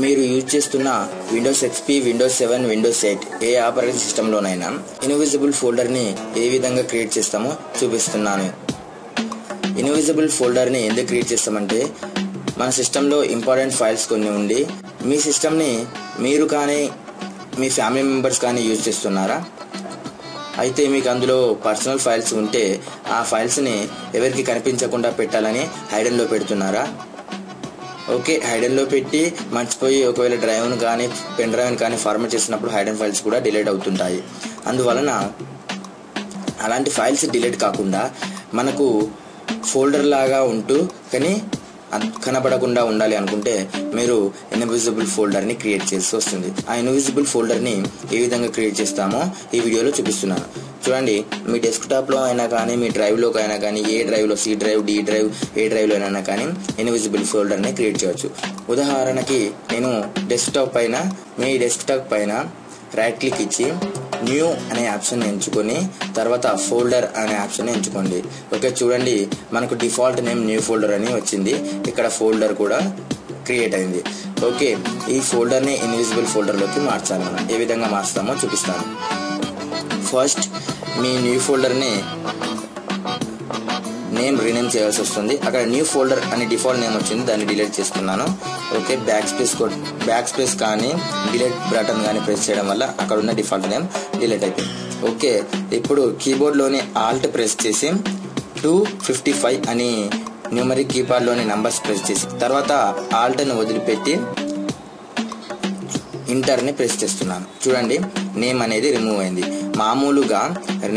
మీరు యూజ్ చేస్తున్న Windows XP, Windows 7, Windows 8 ఏ operating సిస్టంలోనైనా invisible ఫోల్డర్ని ఏ విధంగా క్రియేట్ చేస్తామో చూపిస్తున్నాను. ఇన్విజిబుల్ ఫోల్డర్ని ఎందుకు క్రియేట్ చేస్తామంటే, మన సిస్టంలో ఇంపార్టెంట్ ఫైల్స్ కొన్ని ఉండి మీ సిస్టమ్ని మీరు కానీ మీ ఫ్యామిలీ మెంబర్స్ కానీ యూజ్ చేస్తున్నారా? అయితే మీకు అందులో పర్సనల్ ఫైల్స్ ఉంటే ఆ ఫైల్స్ని ఎవరికి కనిపించకుండా పెట్టాలని హైడెన్లో పెడుతున్నారా? ఓకే, హైడెన్లో పెట్టి మర్చిపోయి ఒకవేళ డ్రైవ్ను కానీ పెన్ డ్రైవ్ని కానీ ఫార్మాట్ చేసినప్పుడు హైడెన్ ఫైల్స్ కూడా డిలీట్ అవుతుంటాయి. అందువలన అలాంటి ఫైల్స్ డిలీట్ కాకుండా మనకు ఫోల్డర్ లాగా ఉంటూ కానీ కనబడకుండా ఉండాలి అనుకుంటే మీరు ఇన్విజిబుల్ ఫోల్డర్ని క్రియేట్ చేసి వస్తుంది. ఆ ఇన్విజిబుల్ ఫోల్డర్ని ఏ విధంగా క్రియేట్ చేస్తామో ఈ వీడియోలో చూపిస్తున్నాను. చూడండి, మీ డెస్క్టాప్లో అయినా కానీ మీ డ్రైవ్లోకి అయినా కానీ ఏ డ్రైవ్లో C drive, D drive a డ్రైవ్లో అయినా కానీ ఇన్విజిబుల్ ఫోల్డర్ని క్రియేట్ చేయవచ్చు. ఉదాహరణకి నేను మీ డెస్క్టాప్ పైన రైట్ క్లిక్ ఇచ్చి న్యూ అనే ఆప్షన్ ఎంచుకొని తర్వాత ఫోల్డర్ అనే ఆప్షన్ ఎంచుకోండి. ఓకే, చూడండి మనకు డిఫాల్ట్ నేమ్ న్యూ ఫోల్డర్ అని వచ్చింది. ఇక్కడ ఫోల్డర్ కూడా క్రియేట్ అయింది. ఓకే, ఈ ఫోల్డర్ని ఇన్విజిబుల్ ఫోల్డర్లోకి మార్చాలి. మనం ఏ విధంగా మార్చుతామో చూపిస్తాను. ఫస్ట్ మీ న్యూ ఫోల్డర్ని నేమ్ రీనేమ్ చేయాల్సి వస్తుంది. అక్కడ న్యూ ఫోల్డర్ అని డిఫాల్ట్ నేమ్ వచ్చింది, దాన్ని డిలీట్ చేస్తున్నాను. ఓకే, బ్యాక్ స్పేస్ కానీ డిలీట్ బటన్ కానీ ప్రెస్ చేయడం వల్ల అక్కడ ఉన్న డిఫాల్ట్ నేమ్ డిలీట్ అయిపోయింది. ఓకే, ఇప్పుడు కీబోర్డ్లోని ఆల్ట్ ప్రెస్ చేసి 255 అని న్యూమరిక్ కీపాడ్లోని నంబర్స్ ప్రెస్ చేసి తర్వాత ఆల్ట్ని వదిలిపెట్టి ఇంటర్ని ప్రెస్ చేస్తున్నాను. చూడండి, నేమ్ అనేది రిమూవ్ అయింది. మామూలుగా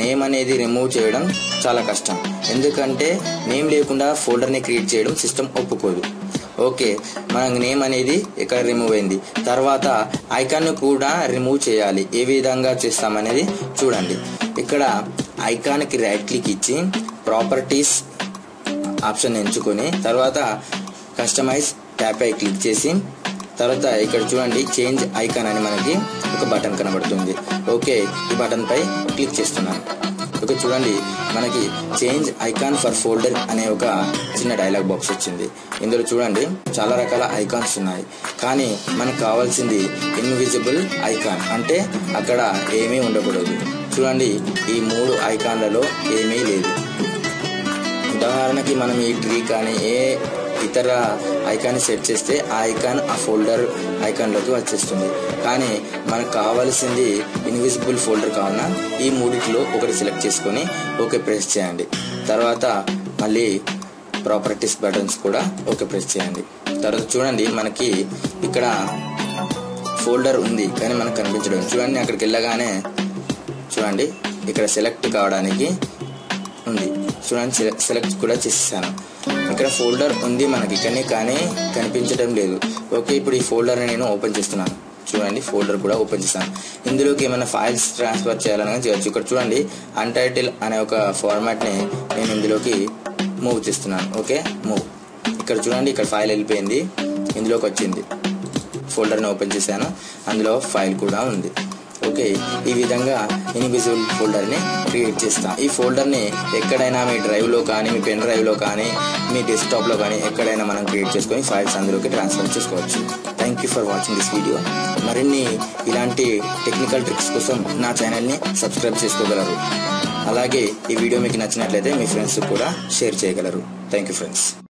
నేమ్ అనేది రిమూవ్ చేయడం చాలా కష్టం, ఎందుకంటే నేమ్ లేకుండా ఫోల్డర్ని క్రియేట్ చేయడం సిస్టమ్ ఒప్పుకోదు. ఓకే, మన నేమ్ అనేది ఇక్కడ రిమూవ్ అయింది. తర్వాత ఐకాన్ కూడా రిమూవ్ చేయాలి. ఏ విధంగా చేస్తామనేది చూడండి. ఇక్కడ ఐకాన్కి రైట్ క్లిక్ ఇచ్చి ప్రాపర్టీస్ ఆప్షన్ ఎంచుకొని తర్వాత కస్టమైజ్ ట్యాప్ పై క్లిక్ చేసి తర్వాత ఇక్కడ చూడండి చేంజ్ ఐకాన్ అని మనకి ఒక బటన్ కనబడుతుంది. ఓకే, ఈ బటన్ పై క్లిక్ చేస్తున్నాను. ఓకే, చూడండి మనకి చేంజ్ ఐకాన్ ఫర్ ఫోల్డర్ అనే ఒక చిన్న డైలాగ్ బాక్స్ వచ్చింది. ఇందులో చూడండి చాలా రకాల ఐకాన్స్ ఉన్నాయి, కానీ మనకు కావాల్సింది ఇన్విజిబుల్ ఐకాన్, అంటే అక్కడ ఏమీ ఉండకూడదు. చూడండి, ఈ 3 ఐకాన్లలో ఏమీ లేదు. ఉదాహరణకి మనం ఈ ట్రీ కానీ ఏ ఇతర ఐకాన్ సెట్ చేస్తే ఆ ఐకాన్ ఆ ఫోల్డర్ ఐకాన్లోకి వచ్చేస్తుంది. కానీ మనకు కావాల్సింది ఇన్విజిబుల్ ఫోల్డర్ కావున ఈ 3లో ఒకటి సెలెక్ట్ చేసుకొని ఓకే ప్రెస్ చేయండి. తర్వాత మళ్ళీ ప్రాపర్టీస్ బటన్స్ కూడా ఓకే ప్రెస్ చేయండి. తర్వాత చూడండి మనకి ఇక్కడ ఫోల్డర్ ఉంది కానీ మనకు కనిపించడం. చూడండి, అక్కడికి వెళ్ళగానే చూడండి ఇక్కడ సెలెక్ట్ కావడానికి ఉంది. చూడండి, సెలెక్ట్ కూడా చేసేసాను. ఇక్కడ ఫోల్డర్ ఉంది మనకి, కానీ కనిపించడం లేదు. ఓకే, ఇప్పుడు ఈ ఫోల్డర్ని నేను ఓపెన్ చేస్తున్నాను. చూడండి, ఫోల్డర్ కూడా ఓపెన్ చేస్తాను. ఇందులోకి ఏమైనా ఫైల్స్ ట్రాన్స్ఫర్ చేయాలని చేయొచ్చు. ఇక్కడ చూడండి అన్టైటిల్ అనే ఒక ఫార్మాట్ని నేను ఇందులోకి మూవ్ చేస్తున్నాను. Okay, move. ఇక్కడ చూడండి, ఇక్కడ ఫైల్ వెళ్ళిపోయింది, ఇందులోకి వచ్చింది. ఫోల్డర్ని ఓపెన్ చేశాను, అందులో ఫైల్ కూడా ఉంది. ఓకే, ఈ విధంగా ఇన్విజిబుల్ ఫోల్డర్ని క్రియేట్ చేస్తాం. ఈ ఫోల్డర్ని ఎక్కడైనా మీ డ్రైవ్లో కానీ మీ పెన్ డ్రైవ్లో కానీ మీ డెస్క్టాప్లో కానీ ఎక్కడైనా మనం క్రియేట్ చేసుకొని ఫైల్స్ అందులోకి ట్రాన్స్ఫర్ చేసుకోవచ్చు. Thank you for watching this video. మరిన్ని ఇలాంటి టెక్నికల్ ట్రిక్స్ కోసం నా ఛానల్ని సబ్స్క్రైబ్ చేసుకోగలరు. అలాగే ఈ వీడియో మీకు నచ్చినట్లయితే మీ ఫ్రెండ్స్ కూడా షేర్ చేయగలరు. Thank you friends.